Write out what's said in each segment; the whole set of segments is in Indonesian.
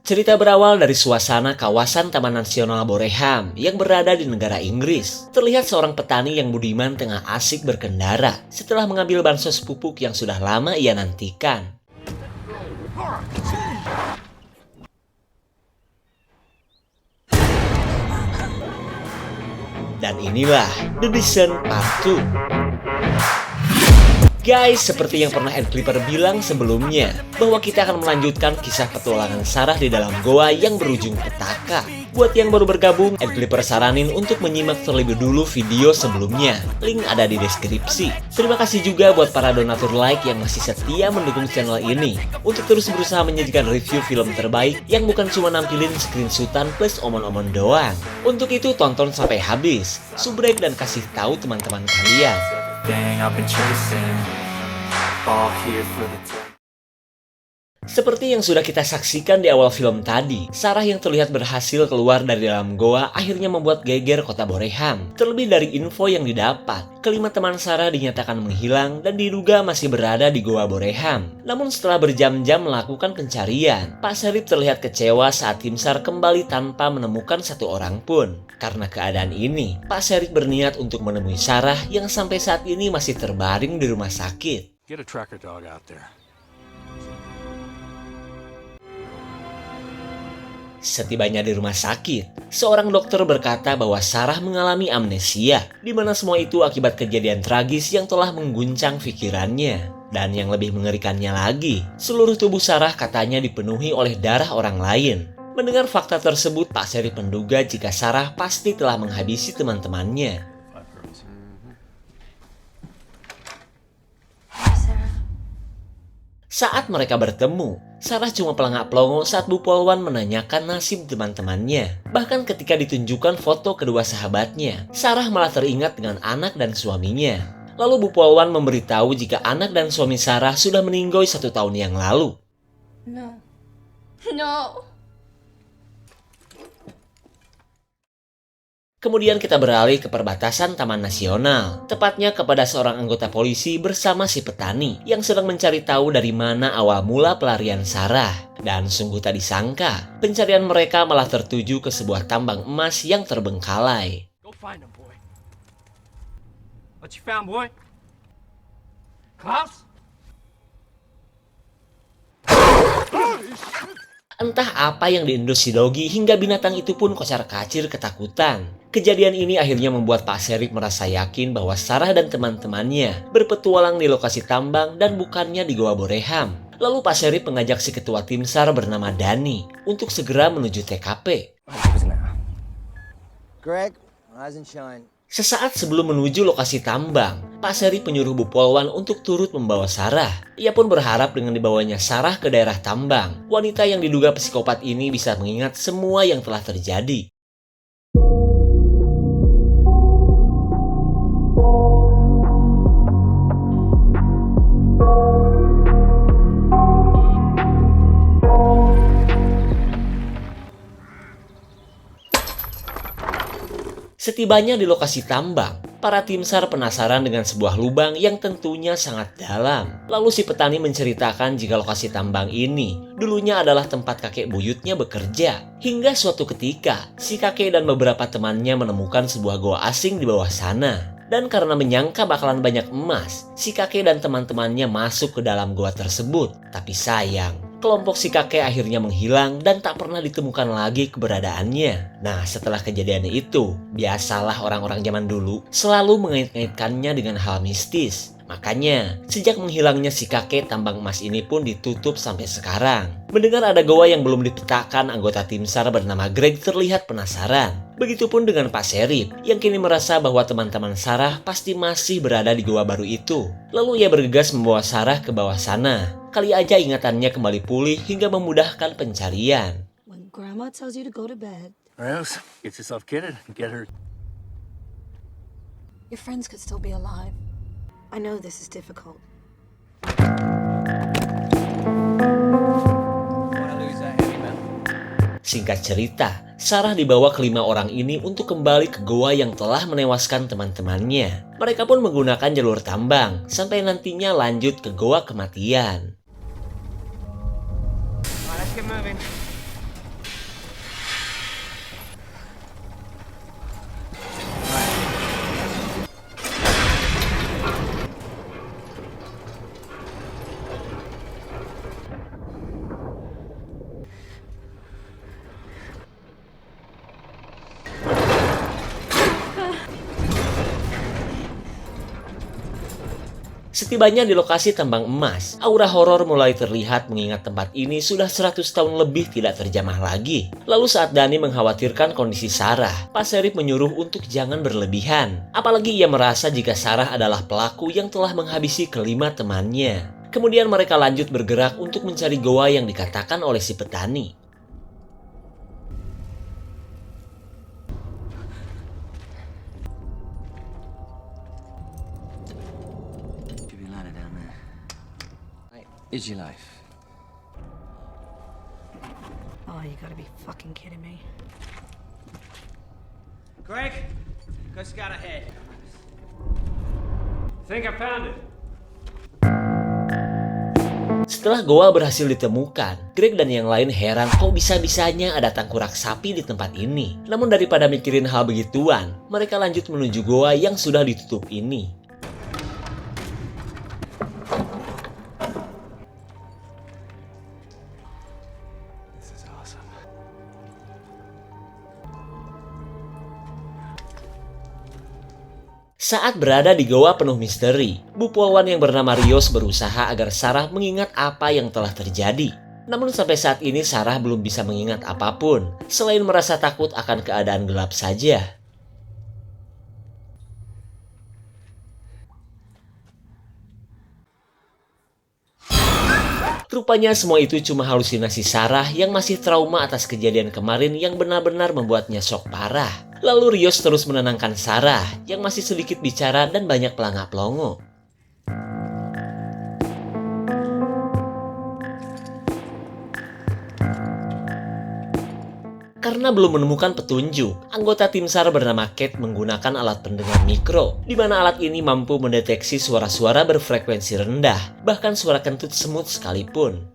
Cerita berawal dari suasana kawasan Taman Nasional Boreham yang berada di negara Inggris. Terlihat seorang petani yang budiman tengah asik berkendara setelah mengambil bansos pupuk yang sudah lama ia nantikan. Dan inilah The Descent Part 2. Guys, seperti yang pernah Ed Clipper bilang sebelumnya, bahwa kita akan melanjutkan kisah petualangan Sarah di dalam goa yang berujung petaka. Buat yang baru bergabung, Ed Clipper saranin untuk menyimak terlebih dulu video sebelumnya. Link ada di deskripsi. Terima kasih juga buat para donatur like yang masih setia mendukung channel ini, untuk terus berusaha menyajikan review film terbaik yang bukan cuma nampilin screenshotan plus omon-omon doang. Untuk itu tonton sampai habis, subrek dan kasih tahu teman-teman kalian. Thing I've been chasing, all here for the take. Seperti yang sudah kita saksikan di awal film tadi, Sarah yang terlihat berhasil keluar dari dalam goa akhirnya membuat geger kota Boreham. Terlebih dari info yang didapat, kelima teman Sarah dinyatakan menghilang dan diduga masih berada di goa Boreham. Namun setelah berjam-jam melakukan pencarian, Pak Sheriff terlihat kecewa saat tim SAR kembali tanpa menemukan satu orang pun. Karena keadaan ini, Pak Sheriff berniat untuk menemui Sarah yang sampai saat ini masih terbaring di rumah sakit. Get a tracker dog out there. Setibanya di rumah sakit, seorang dokter berkata bahwa Sarah mengalami amnesia, di mana semua itu akibat kejadian tragis yang telah mengguncang pikirannya. Dan yang lebih mengerikannya lagi, seluruh tubuh Sarah katanya dipenuhi oleh darah orang lain. Mendengar fakta tersebut, Pak Sheriff menduga jika Sarah pasti telah menghabisi teman-temannya. Saat mereka bertemu, Sarah cuma pelangak-pelongo saat Bu Polwan menanyakan nasib teman-temannya. Bahkan ketika ditunjukkan foto kedua sahabatnya, Sarah malah teringat dengan anak dan suaminya. Lalu Bu Polwan memberitahu jika anak dan suami Sarah sudah meninggoy 1 tahun yang lalu. No. Kemudian kita beralih ke perbatasan Taman Nasional, tepatnya kepada seorang anggota polisi bersama si petani yang sedang mencari tahu dari mana awal mula pelarian Sarah. Dan sungguh tak disangka, pencarian mereka malah tertuju ke sebuah tambang emas yang terbengkalai. Go find him, boy. What you found, boy? Klaus? Entah apa yang diendus si Dogi hingga binatang itu pun kocar-kacir ketakutan. Kejadian ini akhirnya membuat Pak Sheriff merasa yakin bahwa Sarah dan teman-temannya berpetualang di lokasi tambang dan bukannya di Goa Boreham. Lalu Pak Sheriff mengajak si ketua tim SAR bernama Danny untuk segera menuju TKP. Greg, rise and shine. Sesaat sebelum menuju lokasi tambang, Pak Sheriff menyuruh Bu Polwan untuk turut membawa Sarah. Ia pun berharap dengan dibawanya Sarah ke daerah tambang, wanita yang diduga psikopat ini bisa mengingat semua yang telah terjadi. Setibanya di lokasi tambang, para tim SAR penasaran dengan sebuah lubang yang tentunya sangat dalam. Lalu si petani menceritakan jika lokasi tambang ini dulunya adalah tempat kakek buyutnya bekerja. Hingga suatu ketika, si kakek dan beberapa temannya menemukan sebuah goa asing di bawah sana. Dan karena menyangka bakalan banyak emas, si kakek dan teman-temannya masuk ke dalam goa tersebut. Tapi sayang, kelompok si kakek akhirnya menghilang dan tak pernah ditemukan lagi keberadaannya. Nah, setelah kejadian itu, biasalah orang-orang zaman dulu selalu mengait-ngaitkannya dengan hal mistis. Makanya, sejak menghilangnya si kakek, tambang emas ini pun ditutup sampai sekarang. Mendengar ada goa yang belum dipetakan, anggota tim SAR bernama Greg terlihat penasaran. Begitupun dengan Pak Sheriff, yang kini merasa bahwa teman-teman Sarah pasti masih berada di goa baru itu. Lalu ia bergegas membawa Sarah ke bawah sana. Kali aja ingatannya kembali pulih hingga memudahkan pencarian. When Grandma tells you to go to bed, Rose, get yourself kitted and get her. your friends could still be alive. I know this is difficult. Singkat cerita, Sarah dibawa kelima orang ini untuk kembali ke goa yang telah menewaskan teman-temannya. Mereka pun menggunakan jalur tambang, sampai nantinya lanjut ke goa kematian. Setibanya di lokasi tambang emas, aura horor mulai terlihat mengingat tempat ini sudah 100 tahun lebih tidak terjamah lagi. Lalu saat Danny mengkhawatirkan kondisi Sarah, Pak Sheriff menyuruh untuk jangan berlebihan. Apalagi ia merasa jika Sarah adalah pelaku yang telah menghabisi kelima temannya. Kemudian mereka lanjut bergerak untuk mencari goa yang dikatakan oleh si petani. Is your life? Oh, you gotta be fucking kidding me. Greg, just got ahead. Think I found it. Setelah goa berhasil ditemukan, Greg dan yang lain heran kok bisa-bisanya ada tengkorak sapi di tempat ini. Namun daripada mikirin hal begituan, mereka lanjut menuju goa yang sudah ditutup ini. Saat berada di goa penuh misteri, Bu Polwan yang bernama Rios berusaha agar Sarah mengingat apa yang telah terjadi. Namun sampai saat ini Sarah belum bisa mengingat apapun, selain merasa takut akan keadaan gelap saja. Rupanya semua itu cuma halusinasi Sarah yang masih trauma atas kejadian kemarin yang benar-benar membuatnya shock parah. Lalu Rios terus menenangkan Sarah yang masih sedikit bicara dan banyak pelangak-pelongo. Karena belum menemukan petunjuk, anggota tim SAR bernama Kate menggunakan alat pendengar mikro, di mana alat ini mampu mendeteksi suara-suara berfrekuensi rendah, bahkan suara kentut semut sekalipun.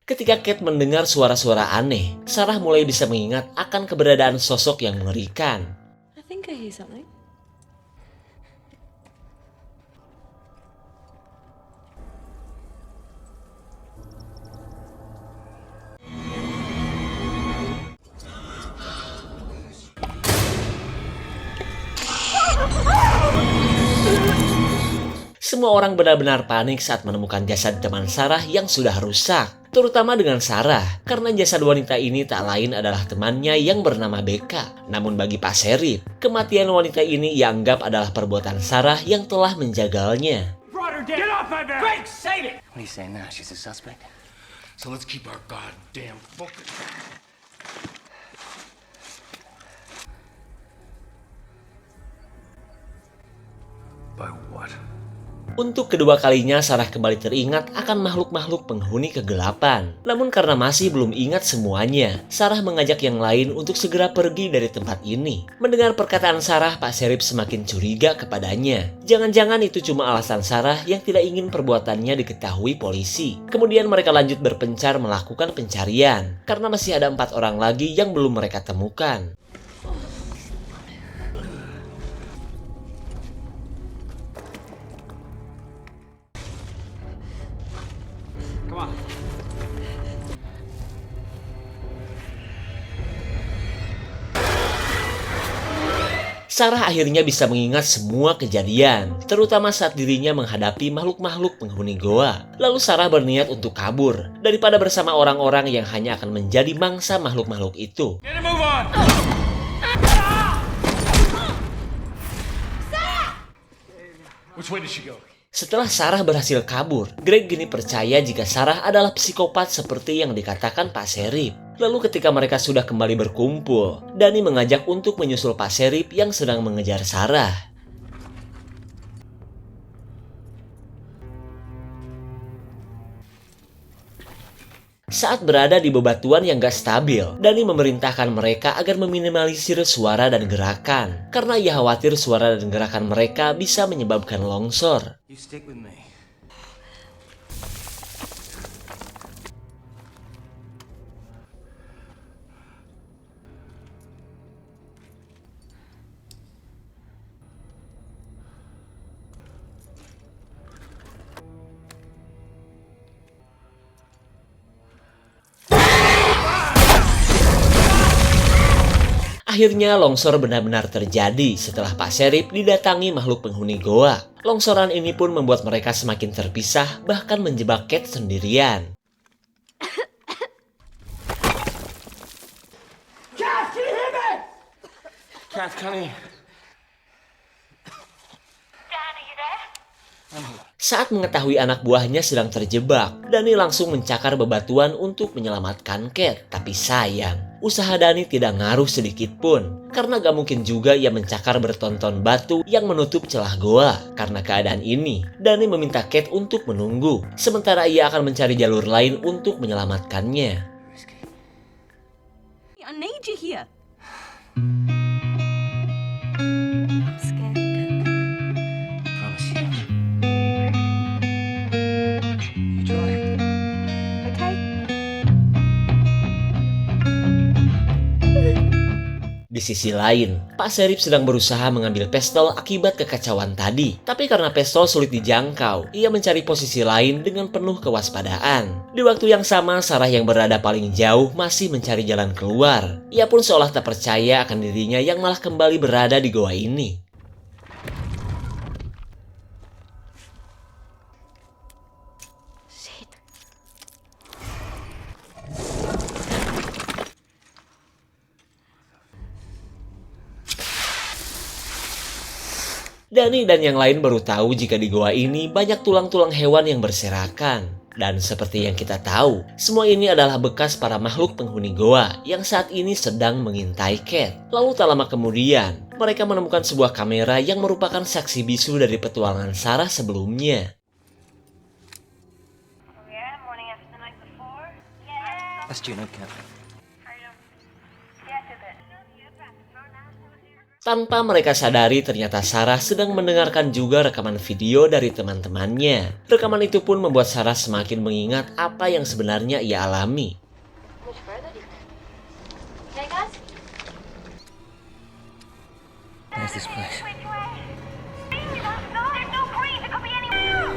Ketika Kate mendengar suara-suara aneh, Sarah mulai bisa mengingat akan keberadaan sosok yang mengerikan. I think I hear something. Semua orang benar-benar panik saat menemukan jasad teman Sarah yang sudah rusak. Terutama dengan Sarah, karena jasad wanita ini tak lain adalah temannya yang bernama Becca. Namun bagi Pak Sheriff, kematian wanita ini ia anggap adalah perbuatan Sarah yang telah menjagalnya. Get off my back! Greg, save it! What are you saying now? She's a suspect? So let's keep our goddamn focus. By what? Untuk kedua kalinya Sarah kembali teringat akan makhluk-makhluk penghuni kegelapan. Namun karena masih belum ingat semuanya, Sarah mengajak yang lain untuk segera pergi dari tempat ini. Mendengar perkataan Sarah, Pak Sheriff semakin curiga kepadanya. Jangan-jangan itu cuma alasan Sarah yang tidak ingin perbuatannya diketahui polisi. Kemudian mereka lanjut berpencar melakukan pencarian, karena masih ada 4 orang lagi yang belum mereka temukan. Come on. Sarah akhirnya bisa mengingat semua kejadian, terutama saat dirinya menghadapi makhluk-makhluk penghuni goa. Lalu Sarah berniat untuk kabur, daripada bersama orang-orang yang hanya akan menjadi mangsa makhluk-makhluk itu. Get a move on! Which way did she go? Setelah Sarah berhasil kabur, Greg kini percaya jika Sarah adalah psikopat seperti yang dikatakan Pak Sheriff. Lalu ketika mereka sudah kembali berkumpul, Danny mengajak untuk menyusul Pak Sheriff yang sedang mengejar Sarah. Saat berada di bebatuan yang gak stabil, Danny memerintahkan mereka agar meminimalisir suara dan gerakan, karena ia khawatir suara dan gerakan mereka bisa menyebabkan longsor. You stick with me. Akhirnya longsor benar-benar terjadi setelah Pak Sheriff didatangi makhluk penghuni goa. Longsoran ini pun membuat mereka semakin terpisah, bahkan menjebak Kate sendirian. Kath, Connie. Saat mengetahui anak buahnya sedang terjebak, Dani langsung mencakar bebatuan untuk menyelamatkan Kate. Tapi sayang, usaha Dani tidak ngaruh sedikit pun. Karena gak mungkin juga ia mencakar bertonton batu yang menutup celah goa. Karena keadaan ini, Dani meminta Kate untuk menunggu. Sementara ia akan mencari jalur lain untuk menyelamatkannya. I need you here. I'm scared. Promise you. You try. Okay. Di sisi lain, Pak Sheriff sedang berusaha mengambil pistol akibat kekacauan tadi. Tapi karena pistol sulit dijangkau, ia mencari posisi lain dengan penuh kewaspadaan. Di waktu yang sama, Sarah yang berada paling jauh masih mencari jalan keluar. Ia pun seolah tak percaya akan dirinya yang malah kembali berada di goa ini. Shit. Dani dan yang lain baru tahu jika di goa ini banyak tulang-tulang hewan yang berserakan. Dan seperti yang kita tahu, semua ini adalah bekas para makhluk penghuni goa yang saat ini sedang mengintai Kate. Lalu tak lama kemudian, mereka menemukan sebuah kamera yang merupakan saksi bisu dari petualangan Sarah sebelumnya. Yeah, morning after the night before. Yeah. That's Juno, Kath. How you doing? Yeah, good bit. Tanpa mereka sadari, ternyata Sarah sedang mendengarkan juga rekaman video dari teman-temannya. Rekaman itu pun membuat Sarah semakin mengingat apa yang sebenarnya ia alami. Much further do you think? Okay, guys? There's this place. Which way? No, there's no breeze. It could be anywhere.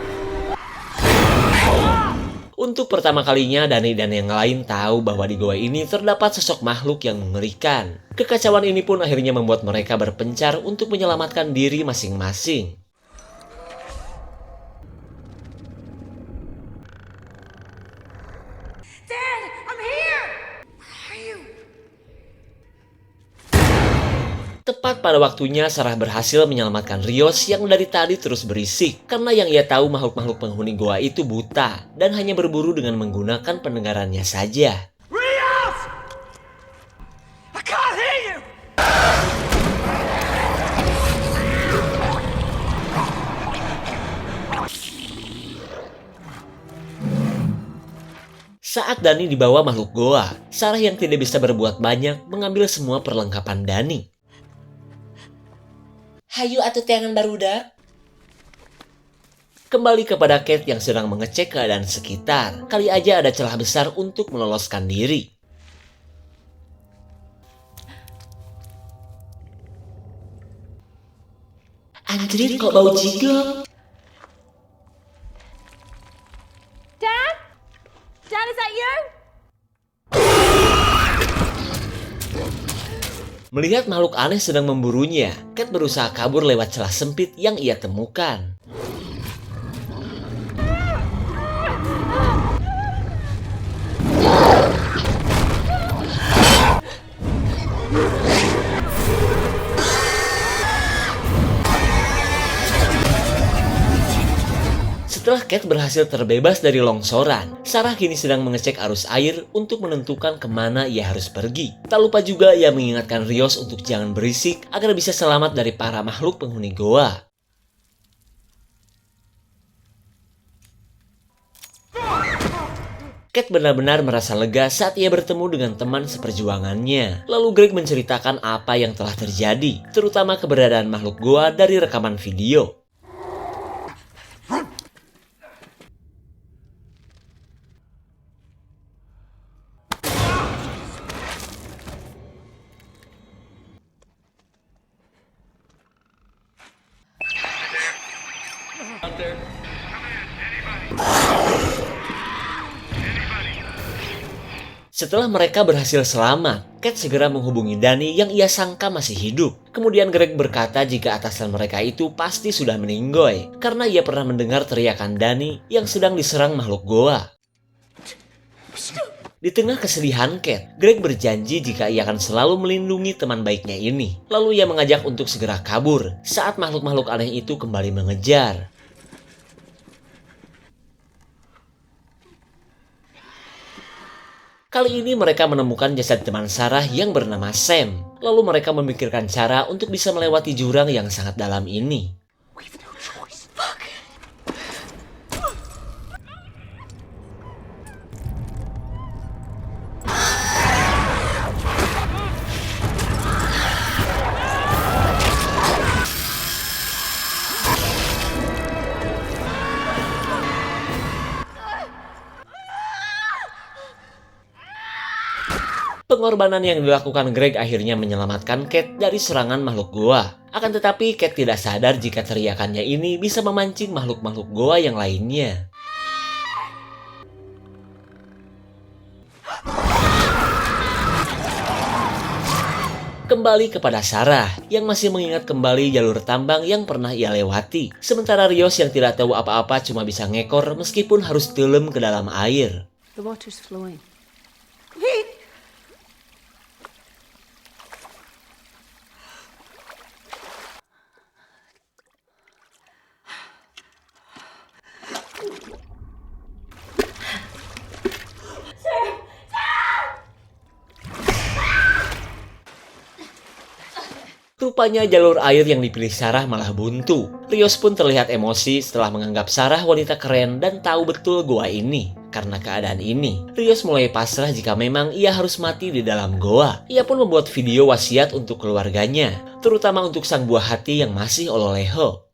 Untuk pertama kalinya, Dani dan yang lain tahu bahwa di goa ini terdapat sosok makhluk yang mengerikan. Kekacauan ini pun akhirnya membuat mereka berpencar untuk menyelamatkan diri masing-masing. Dad, I'm here. Where are you? Tepat pada waktunya, Sarah berhasil menyelamatkan Rios yang dari tadi terus berisik. Karena yang ia tahu makhluk-makhluk penghuni goa itu buta dan hanya berburu dengan menggunakan pendengarannya saja. Rios! I can't hear you! Saat Dani dibawa makhluk goa, Sarah yang tidak bisa berbuat banyak mengambil semua perlengkapan Dani. Hayu atuh teangan barudak. Kembali kepada Kate yang sedang mengecek keadaan sekitar. Kali aja ada celah besar untuk meloloskan diri. Anjrit, kok bau jigong? Dad? Dad, is that you? Melihat makhluk aneh sedang memburunya, Kate berusaha kabur lewat celah sempit yang ia temukan. Setelah Kate berhasil terbebas dari longsoran, Sarah kini sedang mengecek arus air untuk menentukan kemana ia harus pergi. Tak lupa juga ia mengingatkan Rios untuk jangan berisik agar bisa selamat dari para makhluk penghuni goa. Kate benar-benar merasa lega saat ia bertemu dengan teman seperjuangannya. Lalu Greg menceritakan apa yang telah terjadi, terutama keberadaan makhluk goa dari rekaman video. Setelah mereka berhasil selamat, Cat segera menghubungi Danny yang ia sangka masih hidup. Kemudian Greg berkata jika atasan mereka itu pasti sudah meninggoy karena ia pernah mendengar teriakan Danny yang sedang diserang makhluk goa. Di tengah kesedihan Cat, Greg berjanji jika ia akan selalu melindungi teman baiknya ini. Lalu ia mengajak untuk segera kabur saat makhluk-makhluk aneh itu kembali mengejar. Kali ini mereka menemukan jasad teman Sarah yang bernama Sam. Lalu mereka memikirkan cara untuk bisa melewati jurang yang sangat dalam ini. Pengorbanan yang dilakukan Greg akhirnya menyelamatkan Cat dari serangan makhluk goa. Akan tetapi Cat tidak sadar jika teriakannya ini bisa memancing makhluk-makhluk goa yang lainnya. Kembali kepada Sarah yang masih mengingat kembali jalur tambang yang pernah ia lewati. Sementara Rios yang tidak tahu apa-apa cuma bisa ngekor meskipun harus tenggelam ke dalam air. The water's flowing. Rupanya jalur air yang dipilih Sarah malah buntu. Rios pun terlihat emosi setelah menganggap Sarah wanita keren dan tahu betul goa ini. Karena keadaan ini, Rios mulai pasrah jika memang ia harus mati di dalam goa. Ia pun membuat video wasiat untuk keluarganya, terutama untuk sang buah hati yang masih Ololeho.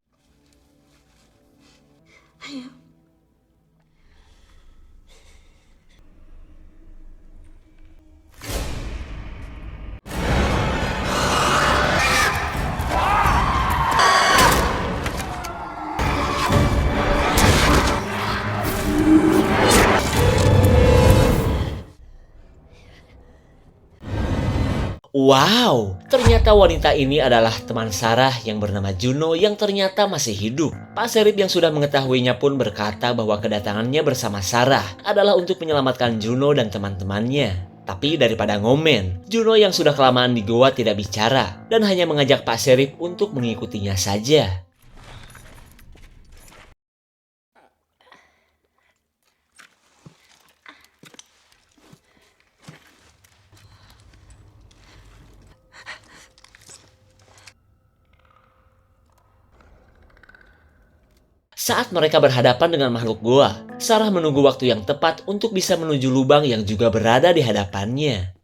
Wow, ternyata wanita ini adalah teman Sarah yang bernama Juno yang ternyata masih hidup. Pak Serif yang sudah mengetahuinya pun berkata bahwa kedatangannya bersama Sarah adalah untuk menyelamatkan Juno dan teman-temannya. Tapi daripada ngomen, Juno yang sudah kelamaan di goa tidak bicara dan hanya mengajak Pak Serif untuk mengikutinya saja. Saat mereka berhadapan dengan makhluk goa, Sarah menunggu waktu yang tepat untuk bisa menuju lubang yang juga berada di hadapannya.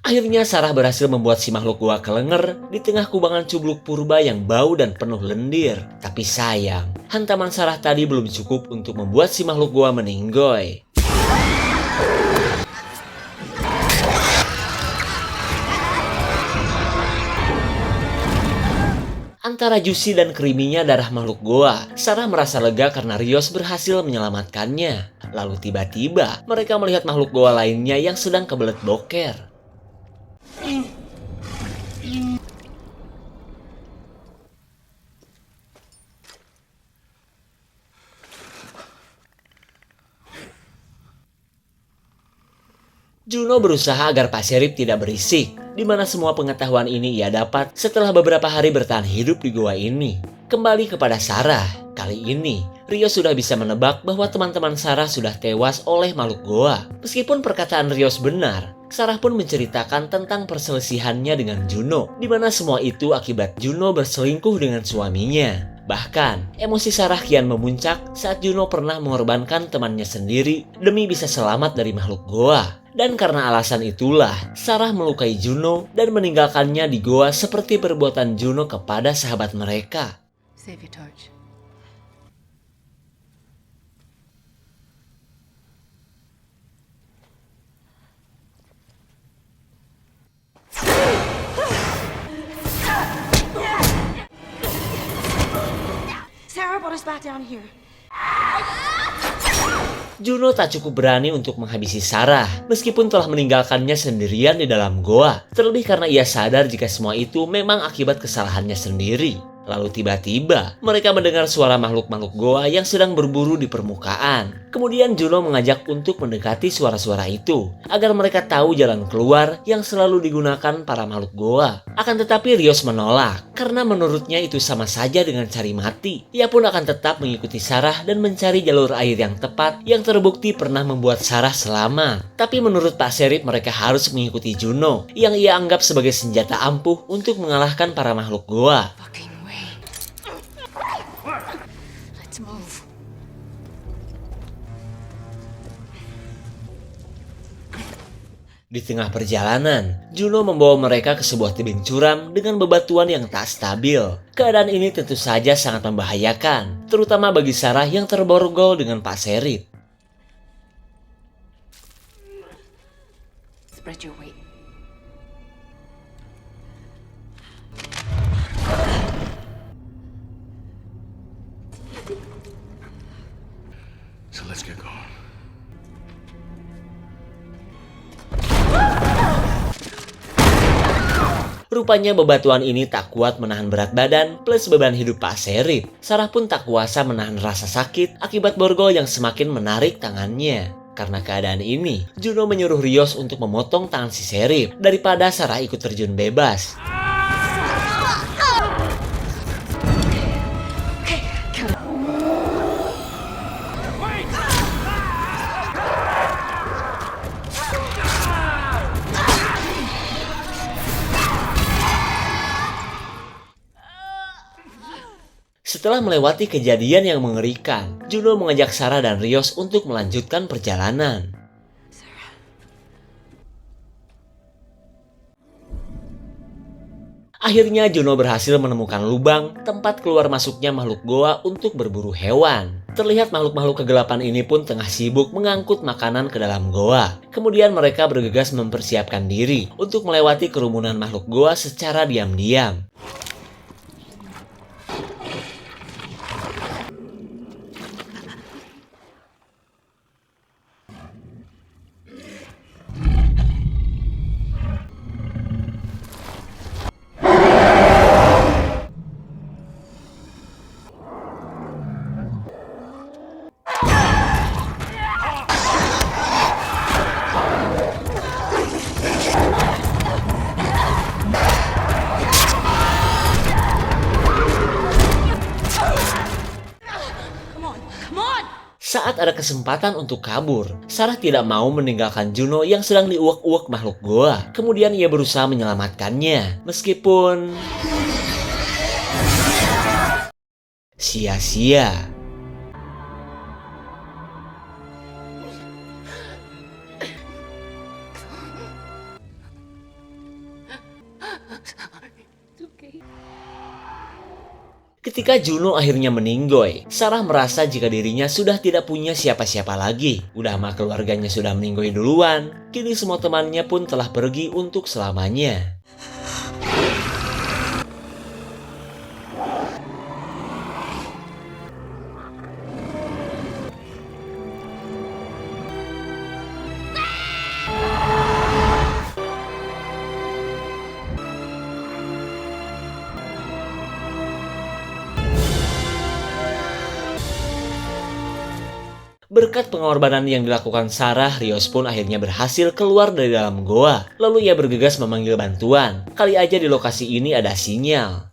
Akhirnya Sarah berhasil membuat si makhluk goa kelenger di tengah kubangan cubluk purba yang bau dan penuh lendir. Tapi sayang, hantaman Sarah tadi belum cukup untuk membuat si makhluk goa meninggoy. Antara juicy dan creamy-nya darah makhluk goa, Sarah merasa lega karena Rios berhasil menyelamatkannya. Lalu tiba-tiba mereka melihat makhluk goa lainnya yang sedang kebelet boker. Juno berusaha agar Pak Serif tidak berisik, di mana semua pengetahuan ini ia dapat setelah beberapa hari bertahan hidup di goa ini. Kembali kepada Sarah, kali ini Rios sudah bisa menebak bahwa teman-teman Sarah sudah tewas oleh makhluk goa. Meskipun perkataan Rios benar, Sarah pun menceritakan tentang perselisihannya dengan Juno, di mana semua itu akibat Juno berselingkuh dengan suaminya. Bahkan, emosi Sarah kian memuncak saat Juno pernah mengorbankan temannya sendiri demi bisa selamat dari makhluk goa. Dan karena alasan itulah, Sarah melukai Juno dan meninggalkannya di goa seperti perbuatan Juno kepada sahabat mereka. Save your torch. Sarah brought us back down here. Juno tak cukup berani untuk menghabisi Sarah, meskipun telah meninggalkannya sendirian di dalam goa. Terlebih karena ia sadar jika semua itu memang akibat kesalahannya sendiri. Lalu tiba-tiba, mereka mendengar suara makhluk-makhluk goa yang sedang berburu di permukaan. Kemudian Juno mengajak untuk mendekati suara-suara itu, agar mereka tahu jalan keluar yang selalu digunakan para makhluk goa. Akan tetapi Rios menolak, karena menurutnya itu sama saja dengan cari mati. Ia pun akan tetap mengikuti Sarah dan mencari jalur air yang tepat yang terbukti pernah membuat Sarah selamat. Tapi menurut Pak Sheriff mereka harus mengikuti Juno, yang ia anggap sebagai senjata ampuh untuk mengalahkan para makhluk goa. Fucking way. Let's move. Di tengah perjalanan, Juno membawa mereka ke sebuah tebing curam dengan bebatuan yang tak stabil. Keadaan ini tentu saja sangat membahayakan, terutama bagi Sarah yang terborgol dengan Pak Sheriff. Spread your weight. So let's get going. Rupanya bebatuan ini tak kuat menahan berat badan plus beban hidup Pak Sheriff. Sarah pun tak kuasa menahan rasa sakit akibat borgol yang semakin menarik tangannya. Karena keadaan ini, Juno menyuruh Rios untuk memotong tangan si Sheriff daripada Sarah ikut terjun bebas. Setelah melewati kejadian yang mengerikan, Juno mengajak Sarah dan Rios untuk melanjutkan perjalanan. Akhirnya Juno berhasil menemukan lubang tempat keluar masuknya makhluk goa untuk berburu hewan. Terlihat makhluk-makhluk kegelapan ini pun tengah sibuk mengangkut makanan ke dalam goa. Kemudian mereka bergegas mempersiapkan diri untuk melewati kerumunan makhluk goa secara diam-diam. Saat ada kesempatan untuk kabur, Sarah tidak mau meninggalkan Juno yang sedang diuak-uak makhluk goa. Kemudian ia berusaha menyelamatkannya, meskipun sia-sia. Ketika Juno akhirnya meninggoy, Sarah merasa jika dirinya sudah tidak punya siapa-siapa lagi. Udah mah keluarganya sudah meninggoy duluan, kini semua temannya pun telah pergi untuk selamanya. Berkat pengorbanan yang dilakukan Sarah, Rios pun akhirnya berhasil keluar dari dalam goa. Lalu ia bergegas memanggil bantuan. Kali aja di lokasi ini ada sinyal.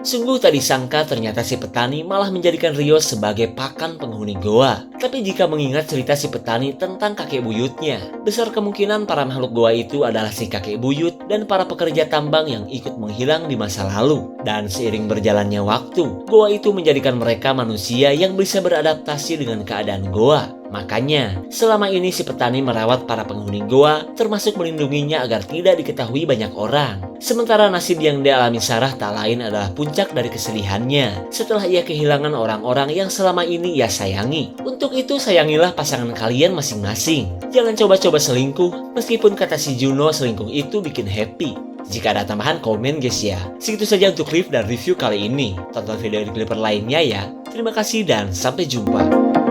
Sungguh tak disangka ternyata si petani malah menjadikan Rio sebagai pakan penghuni goa. Tapi jika mengingat cerita si petani tentang kakek buyutnya, besar kemungkinan para makhluk goa itu adalah si kakek buyut dan para pekerja tambang yang ikut menghilang di masa lalu. Dan seiring berjalannya waktu, goa itu menjadikan mereka manusia yang bisa beradaptasi dengan keadaan goa. Makanya, selama ini si petani merawat para penghuni goa, termasuk melindunginya agar tidak diketahui banyak orang. Sementara nasib yang dialami Sarah tak lain adalah puncak dari kesedihannya setelah ia kehilangan orang-orang yang selama ini ia sayangi. Untuk itu, sayangilah pasangan kalian masing-masing. Jangan coba-coba selingkuh, meskipun kata si Juno selingkuh itu bikin happy. Jika ada tambahan, komen guys ya. Segitu saja untuk review dan review kali ini. Tonton video di Clipper lainnya ya. Terima kasih dan sampai jumpa.